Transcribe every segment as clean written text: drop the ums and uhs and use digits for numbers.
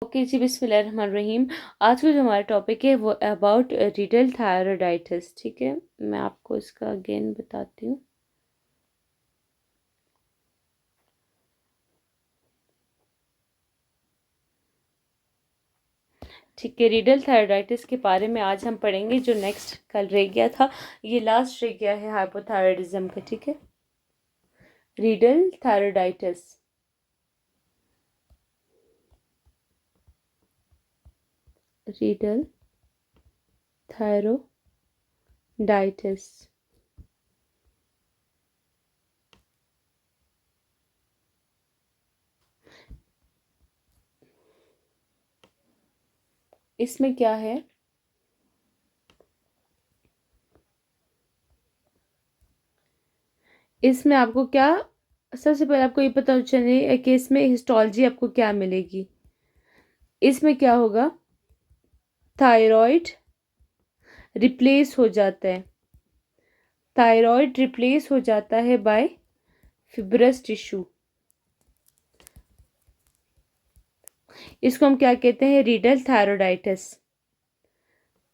Okay जी, बिस्मिल्लाहिर्रहमानिर्रहीम। आज का जो हमारा टॉपिक है वो अबाउट रीटल थायराइडाइटिस। ठीक है, मैं आपको इसका अगेन बताती हूँ। ठीक है, रीडल थायराइडाइटिस के बारे में आज हम पढ़ेंगे। जो नेक्स्ट कल रह गया था, ये लास्ट रह गया है हाइपोथायराइडिज्म का। ठीक है, रीडल थायराइडाइटिस। रीडल थायरोडाइटिस। इसमें क्या है, इसमें आपको क्या, सबसे पहले आपको ये पता चले कि इसमें हिस्टोलॉजी आपको क्या मिलेगी। इसमें क्या होगा, थायराइड रिप्लेस हो जाता है, थायराइड रिप्लेस हो जाता है बाय फिब्रस टिश्यू। इसको हम क्या कहते हैं, रीडल थायराइडाइटिस।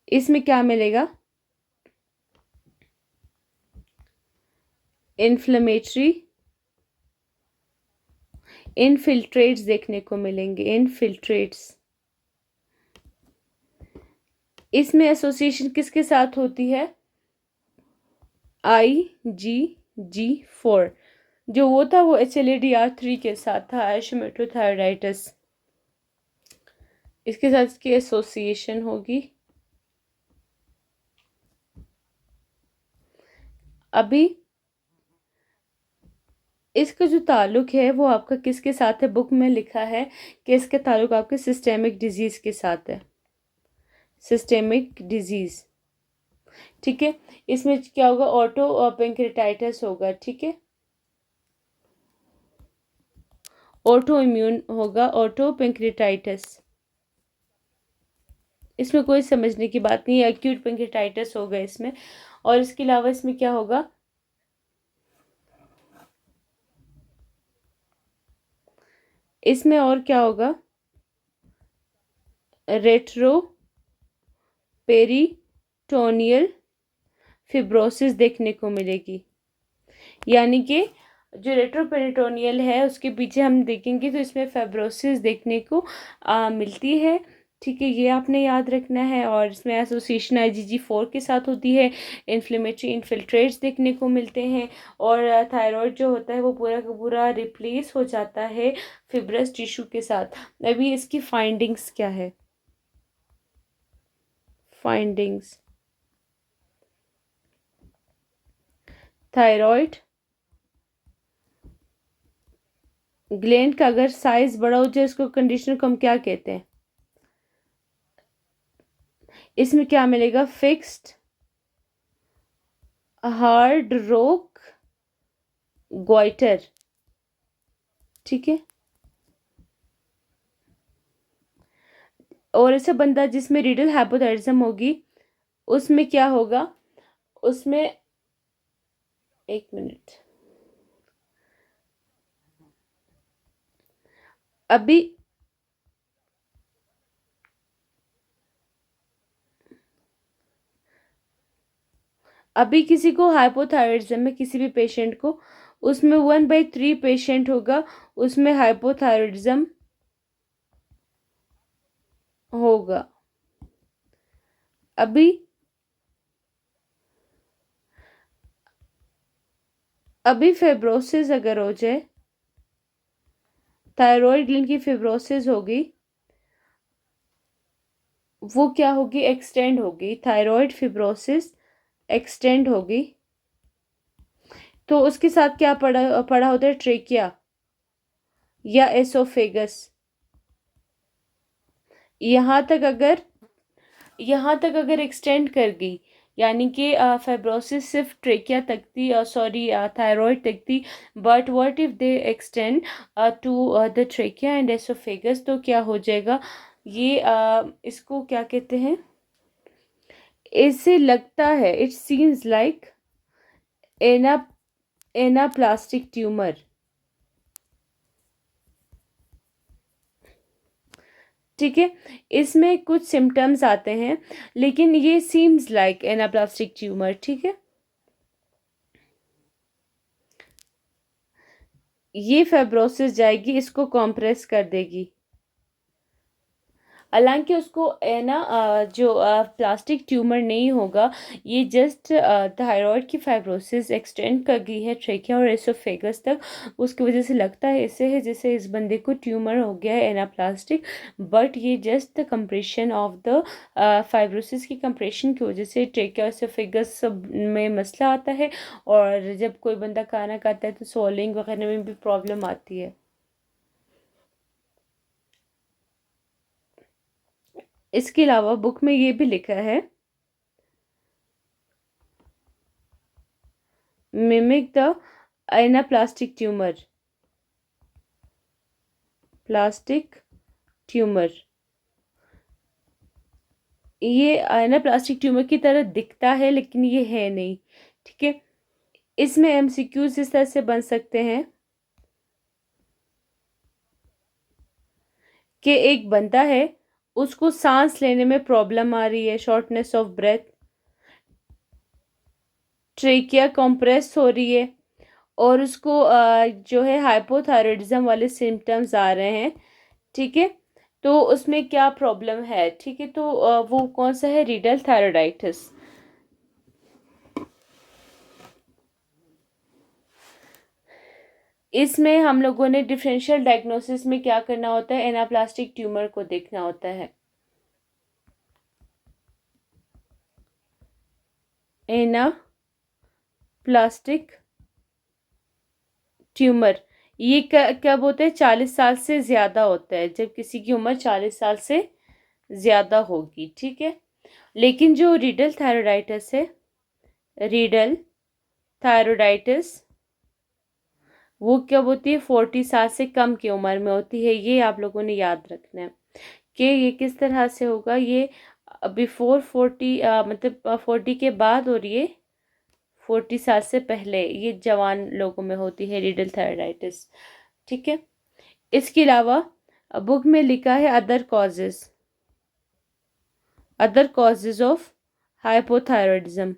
इसमें क्या मिलेगा, इन्फ्लेमेटरी इनफिल्ट्रेट्स देखने को मिलेंगे, इनफिल्ट्रेट्स। इसमें एसोसिएशन किसके साथ होती है, IgG4। जो वो था वो HLA-DR3 के साथ था, हैशेमेटोथायराइडाइटिस। इसके साथ इसकी एसोसिएशन होगी। अभी इसका जो ताल्लुक है वो आपका किसके साथ है, बुक में लिखा है कि इसका ताल्लुक आपके सिस्टेमिक डिजीज के साथ है, सिस्टेमिक डिजीज। ठीक है, इसमें क्या होगा, ऑटो पेंक्रेटाइटिस होगा। ठीक है, ऑटो इम्यून होगा, ऑटो पेंक्रेटाइटिस। इसमें कोई समझने की बात नहीं है, एक्यूट पेंक्रेटाइटिस होगा इसमें। और इसके अलावा इसमें क्या होगा, इसमें और क्या होगा, रेट्रो पेरिटोनियल फिब्रोसिस देखने को मिलेगी। यानी कि जो रेट्रोपेरिटोनियल है उसके पीछे हम देखेंगे तो इसमें फाइब्रोसिस देखने को मिलती है। ठीक है, ये आपने याद रखना है। और इसमें एसोसिएशन IgG4 के साथ होती है, इन्फ्लेमेटरी इनफिल्ट्रेट्स देखने को मिलते हैं। और थायराइड जो होता है वो पूरा का पूरा रिप्लेस हो जाता है फिब्रस टिश्यू के साथ। अभी इसकी फाइंडिंग्स क्या है, फाइंडिंग्स, थायराइड ग्लैंड का अगर साइज बड़ा हो जाए इसको कंडीशन को हम क्या कहते हैं। इसमें क्या मिलेगा, फिक्स्ड हार्ड रॉक ग्वाइटर। ठीक है, और ऐसा बंदा जिसमें रीडल हाइपोथायराइडिज्म होगी उसमें क्या होगा, उसमें एक मिनट, अभी अभी किसी को हाइपोथायराइडिज्म में, किसी भी पेशेंट को, उसमें 1/3 पेशेंट होगा उसमें हाइपोथायराइडिज्म होगा। अभी अभी फिब्रोसिस अगर हो जाए, थायराइड ग्लैंड की फिब्रोसिस होगी, वो क्या होगी, एक्सटेंड होगी, थायराइड फिब्रोसिस एक्सटेंड होगी। तो उसके साथ क्या पड़ा पड़ा होता है, ट्रेकिया या एसोफेगस। यहाँ तक अगर यहाँ तक अगर एक्सटेंड कर गई, यानी कि फाइब्रोसिस सिर्फ ट्रेकिया तक थी, सॉरी थायराइड तक थी, but what if they extend to the trachea and oesophagus, तो क्या हो जाएगा, ये इसको क्या कहते हैं, इससे लगता है, इट सीम्स लाइक एना एनाप्लास्टिक ट्यूमर। ठीक है। इसमें कुछ सिम्टम्स आते हैं, लेकिन ये सीम्स लाइक एनाप्लास्टिक ट्यूमर। ठीक है, ये फाइब्रोसिस जाएगी, इसको कॉम्प्रेस कर देगी। हालांकि उसको है ना जो प्लास्टिक ट्यूमर नहीं होगा, ये जस्ट थायराइड की फाइब्रोसिस एक्सटेंड कर गई है ट्रेकिया और एसोफेगस तक। उसकी वजह से लगता है ऐसे है जैसे इस बंदे को ट्यूमर हो गया है एनाप्लास्टिक, बट ये just the compression of the fibrosis की कंप्रेशन की वजह से ट्रेकिया एसोफेगस में मसला आता है। और जब कोई बंदा खाना खाता है तो swallowing वगैरह में भी प्रॉब्लम आती है। इसके अलावा बुक में ये भी लिखा है, mimic the anaplastic tumour, plastic tumour. ये एनाप्लास्टिक ट्यूमर की तरह दिखता है लेकिन ये है नहीं। ठीक है, इसमें एमसीक्यूज इस तरह से बन सकते हैं कि एक बंदा है, उसको सांस लेने में प्रॉब्लम आ रही है, shortness of breath, trachea compress हो रही है, और उसको जो है हाइपोथायरॉयडिज्म वाले सिम्टम्स आ रहे हैं। ठीक है, तो उसमें क्या प्रॉब्लम है? ठीक है, तो वो कौन सा है? रीडल थायराइडाइटिस। इसमें हम लोगों ने डिफरेंशियल डायग्नोसिस में क्या करना होता है, एनाप्लास्टिक ट्यूमर को देखना होता है। एनाप्लास्टिक ट्यूमर ये कब होता है? 40 साल से ज़्यादा होता है, जब किसी की उम्र 40 साल से ज़्यादा होगी। ठीक है, लेकिन जो रीडल थायराइडाइटिस है, रीडल थायराइडाइटिस, वो कब होती है? 40 साल से कम की उम्र में होती है। ये आप लोगों ने याद रखना है कि ये किस तरह से होगा। ये बिफोर 40 मतलब 40 के बाद, और ये 40 साल से पहले, ये जवान लोगों में होती है रीडल थायराइडाइटिस। ठीक है, इसके अलावा बुक में लिखा है other causes of hypothyroidism.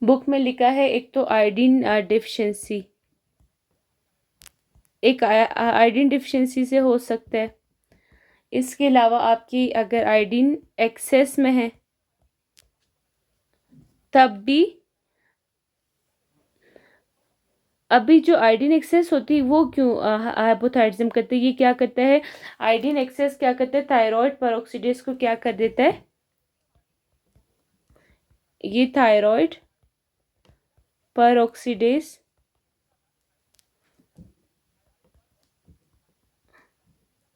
Book में लिखा है एक तो आयोडीन डिफिशिएंसी, एक आयोडीन डिफिशिएंसी से हो सकता है। इसके अलावा आपकी अगर आयोडीन एक्सेस में है तब भी, अभी जो आयोडीन एक्सेस होती है वो क्यों हाइपोथायरॉयडिज्म करते हैं? ये क्या करता है? आयोडीन एक्सेस क्या करता है? थायराइड पेरोक्सीडेज को क्या कर देता है? ये थायराइड पेरोक्सीडेज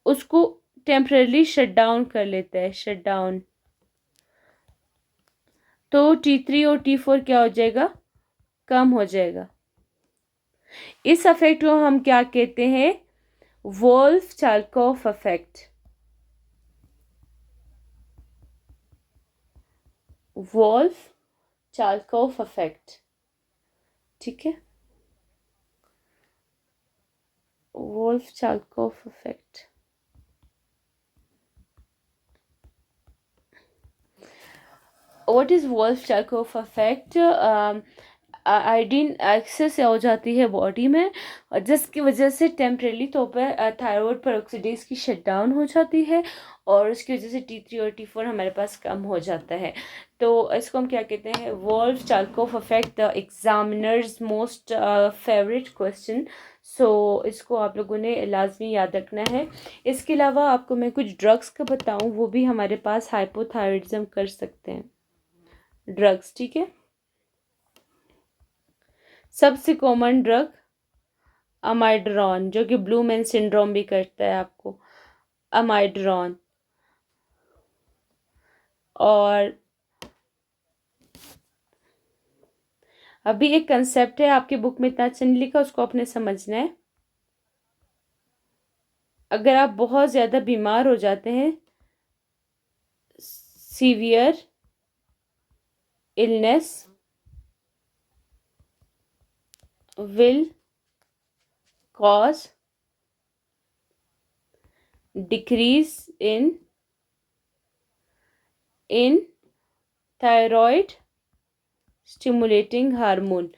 उसको टेम्पररी शट डाउन कर लेता है, शट डाउन। तो T3 और T4 क्या हो जाएगा? कम हो जाएगा। इस अफेक्ट को हम क्या कहते हैं? Wolff Chaikoff effect. Wolff Chaikoff effect. ठीक है, Wolff Chaikoff effect. What is Wolff Chaikoff effect? Iodine excess हो जाती है बॉडी में, और जिसकी वजह से टेम्परेली तौर पर थायराइड पेरोक्सीडेज की शट डाउन हो जाती है, और उसकी वजह से T3 और T4 हमारे पास कम हो जाता है। तो इसको हम क्या कहते हैं? Wolff Chaikoff effect, the examiners most favourite question. So इसको आप लोगों ने लाजमी याद रखना है। इसके अलावा आपको मैं कुछ ड्रग्स का बताऊं, वो भी हमारे पास हाइपोथायरॉयडिज्म कर सकते हैं, ड्रग्स। ठीक है, सबसे कॉमन ड्रग अमाइड्रॉन, जो कि ब्लू मैन सिंड्रोम भी करता है आपको, अमाइड्रॉन। और अभी एक कंसेप्ट है, आपकी बुक में इतना अच्छा नहीं लिखा, उसको आपने समझना है। अगर आप बहुत ज़्यादा बीमार हो जाते हैं, severe illness will cause decrease in thyroid stimulating hormone.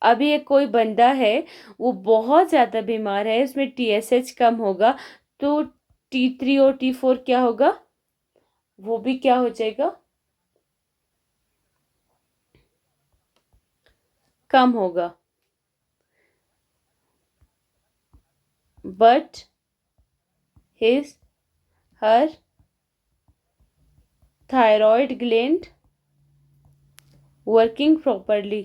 अभी एक कोई बंदा है, वो बहुत ज़्यादा बीमार है, उसमें TSH कम होगा, तो T3 और T4 क्या होगा, वो भी क्या हो जाएगा, कम होगा। But his her thyroid gland working properly.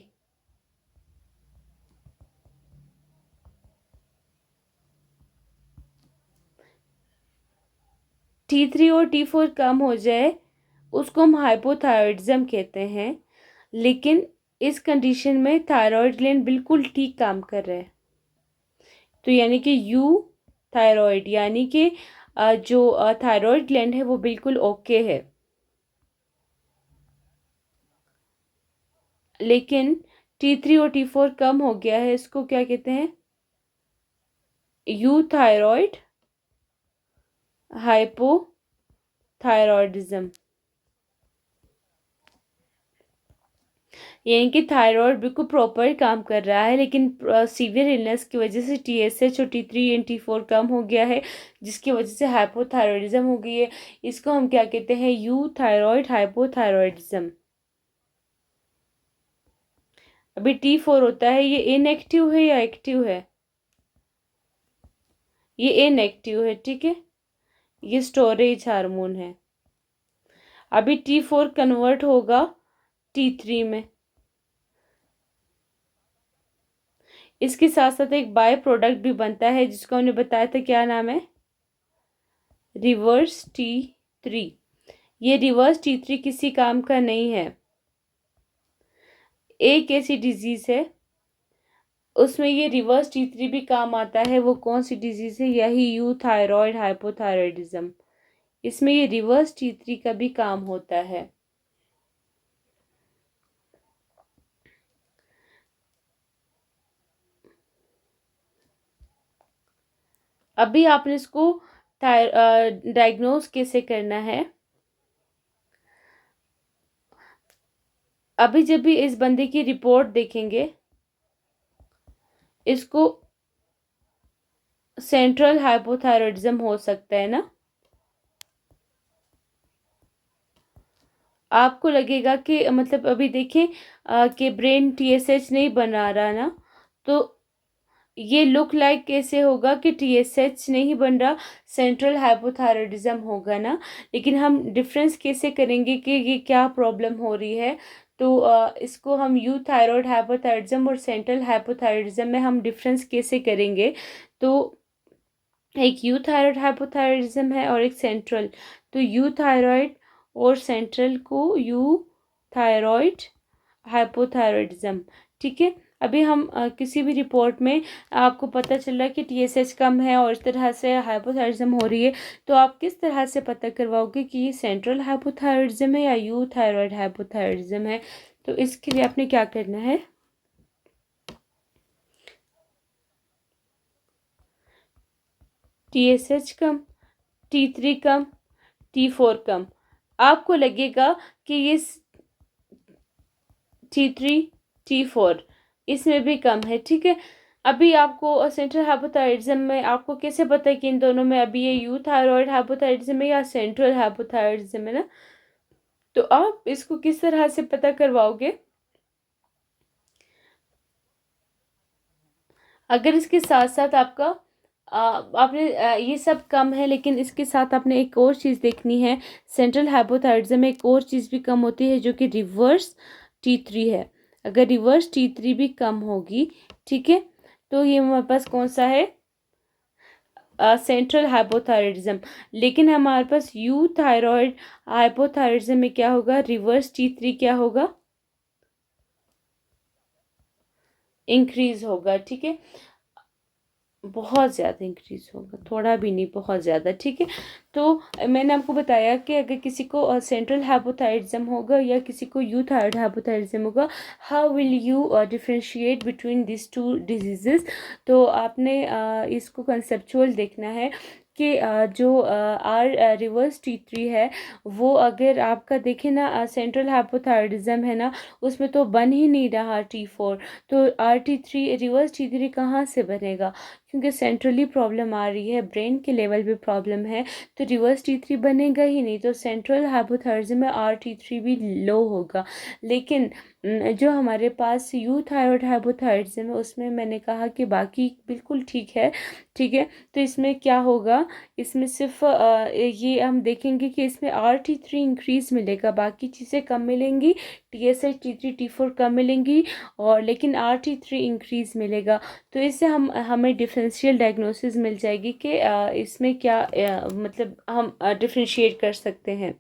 T3 और T4 कम हो जाए, उसको हम हाइपोथायरॉइडिज्म कहते हैं। लेकिन इस कंडीशन में थायराइड ग्लैंड बिल्कुल ठीक काम कर रहा है। तो यानी कि यू थायराइड, यानी कि जो थायराइड ग्लैंड है वो बिल्कुल ओके है। लेकिन T3 और T4 कम हो गया है, इसको क्या कहते हैं, यू थायराइड हाइपोथायरॉइडिज्म। यानी कि थायराइड बिल्कुल प्रॉपर काम कर रहा है, लेकिन सीवियर इलनेस की वजह से TSH और T3 एंड T4 कम हो गया है, जिसकी वजह से हाइपोथायरॉइडिज्म हो गई है। इसको हम क्या कहते हैं, यू थायराइड हाइपोथायरॉइडिज्म। अभी T4 होता है, ये इनएक्टिव है या एक्टिव है, ये इनएक्टिव है, ठीक है, ये स्टोरेज हार्मोन है। अभी T4 कन्वर्ट होगा T3 में। इसके साथ साथ एक बाय प्रोडक्ट भी बनता है, जिसको हमने बताया था, क्या नाम है, रिवर्स T3। ये रिवर्स T3 किसी काम का नहीं है। एक ऐसी डिजीज है उसमें ये रिवर्स T3 भी काम आता है। वो कौन सी डिजीज है, यही यू थायराइड हाइपोथायरॉइडिज्म। इसमें ये रिवर्स T3 का भी काम होता है। अभी आपने इसको डायग्नोज कैसे करना है। अभी जब भी इस बंदे की रिपोर्ट देखेंगे, इसको सेंट्रल हाइपोथायरॉइडिज्म हो सकता है ना। आपको लगेगा कि मतलब अभी देखें कि ब्रेन TSH नहीं बना रहा ना, तो ये लुक लाइक कैसे होगा कि TSH नहीं बन रहा, सेंट्रल हाइपोथायरॉइडिज्म होगा ना। लेकिन हम डिफरेंस कैसे करेंगे कि ये क्या प्रॉब्लम हो रही है। तो इसको हम यू थायराइड हाइपोथायरॉइडिज्म और सेंट्रल हाइपोथायरॉइडिज्म में हम डिफरेंस कैसे करेंगे। तो एक यू थायराइड हाइपोथायरॉइडिज्म है और एक सेंट्रल। तो यू थायराइड और सेंट्रल को यू थायराइड हाइपोथायरॉइडिज्म, ठीक है। अभी हम किसी भी रिपोर्ट में आपको पता चल रहा है कि TSH कम है और इस तरह से हाइपोथायरॉइडिज्म हो रही है, तो आप किस तरह से पता करवाओगे कि ये सेंट्रल हाइपोथायरॉइडिज्म है या यू थायराइड हाइपोथायरॉइडिज्म है। तो इसके लिए आपने क्या करना है, TSH कम, T3 कम, T4 कम। आपको लगेगा कि ये T3 T4 इसमें भी कम है, ठीक है। अभी आपको सेंट्रल हाइपोथायरॉइडिज्म में आपको कैसे पता है कि इन दोनों में अभी ये यू थायराइड हाइपोथायरॉइडिज्म है या सेंट्रल हाइपोथायरॉइडिज्म है ना। तो आप इसको किस तरह से पता करवाओगे। अगर इसके साथ साथ आपका आपने ये सब कम है, लेकिन इसके साथ आपने एक और चीज़ देखनी है, सेंट्रल हाइपोथायरॉइडिज्म में एक और चीज़ भी कम होती है जो कि रिवर्स T3 है। अगर रिवर्स T3 भी कम होगी, ठीक है, तो ये हमारे पास कौन सा है, सेंट्रल हाइपोथायरॉइडिज्म। लेकिन हमारे पास यू थायराइड हाइपोथायरॉइडिज्म में क्या होगा, रिवर्स T3 क्या होगा, इंक्रीज होगा, ठीक है, बहुत ज़्यादा इंक्रीज होगा, थोड़ा भी नहीं, बहुत ज़्यादा, ठीक है। तो मैंने आपको बताया कि अगर किसी को सेंट्रल हाइपोथायरॉइडिज्म होगा या किसी को यू थायराइड हाइपोथायरॉइडिज्म होगा, how will you differentiate between this two diseases. तो आपने इसको कंसेप्चुअल देखना है कि जो आर रिवर्स T3 है वो अगर आपका देखें ना सेंट्रल हाइपोथायरॉयडिज्म है ना, उसमें तो बन ही नहीं रहा T4, तो RT3 रिवर्स T3 कहाँ से बनेगा, क्योंकि सेंट्रली प्रॉब्लम आ रही है, ब्रेन के लेवल पे प्रॉब्लम है, तो रिवर्स T3 बनेगा ही नहीं, तो सेंट्रल हाइपोथायरॉयडिज्म में RT3 भी लो होगा। लेकिन जो हमारे पास यूथायरॉयड हाइपोथायरॉयडिज्म है उसमें मैंने कहा कि बाकी बिल्कुल ठीक है, ठीक है। तो इसमें क्या होगा, इसमें सिर्फ ये हम देखेंगे कि इसमें RT3 इंक्रीज मिलेगा, बाकी चीज़ें कम मिलेंगी, TSH T3 T4 कम मिलेंगी, और लेकिन RT3 इंक्रीज मिलेगा। तो इससे हमें डिफरेंशियल डायग्नोसिस मिल जाएगी कि इसमें क्या मतलब हम डिफरेंशिएट कर सकते हैं।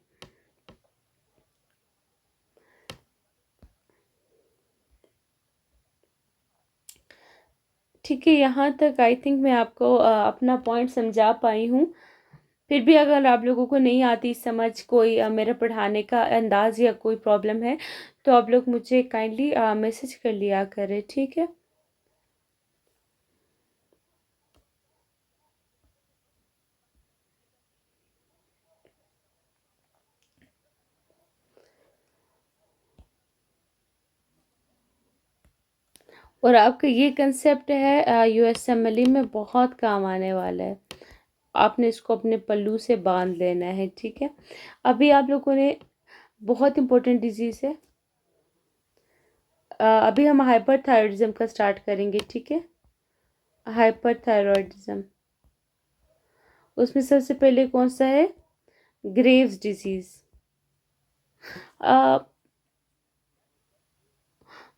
ठीक है, यहाँ तक आई थिंक मैं आपको अपना पॉइंट समझा पाई हूँ। फिर भी अगर आप लोगों को नहीं आती समझ, कोई मेरा पढ़ाने का अंदाज या कोई प्रॉब्लम है, तो आप लोग मुझे काइंडली मैसेज कर लिया करें, ठीक है। और आपका ये कंसेप्ट है USMLE में बहुत काम आने वाला है, आपने इसको अपने पल्लू से बांध लेना है, ठीक है। अभी आप लोगों ने बहुत इंपॉर्टेंट डिजीज़ है, अभी हम हाइपरथायरॉयडिज्म का स्टार्ट करेंगे, ठीक है। हाइपरथायरॉयडिज्म, उसमें सबसे पहले कौन सा है, ग्रेव्स डिजीज़।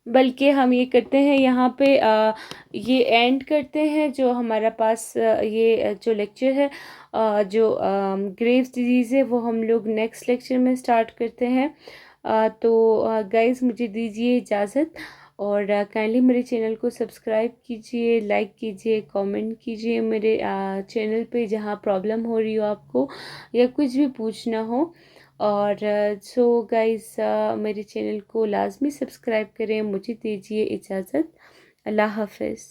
बल्कि हम ये करते हैं यहाँ पे ये एंड करते हैं जो हमारा पास ये जो लेक्चर है, जो ग्रेव्स डिजीज़ है वो हम लोग नेक्स्ट लेक्चर में स्टार्ट करते हैं। तो गाइस मुझे दीजिए इजाज़त, और काइंडली मेरे चैनल को सब्सक्राइब कीजिए, लाइक कीजिए, कमेंट कीजिए मेरे चैनल पे जहाँ प्रॉब्लम हो रही हो आपको या कुछ भी पूछना हो। और सो गाइस मेरे चैनल को लाजमी सब्सक्राइब करें। मुझे दीजिए इजाज़त, अल्लाह हाफ़िज़।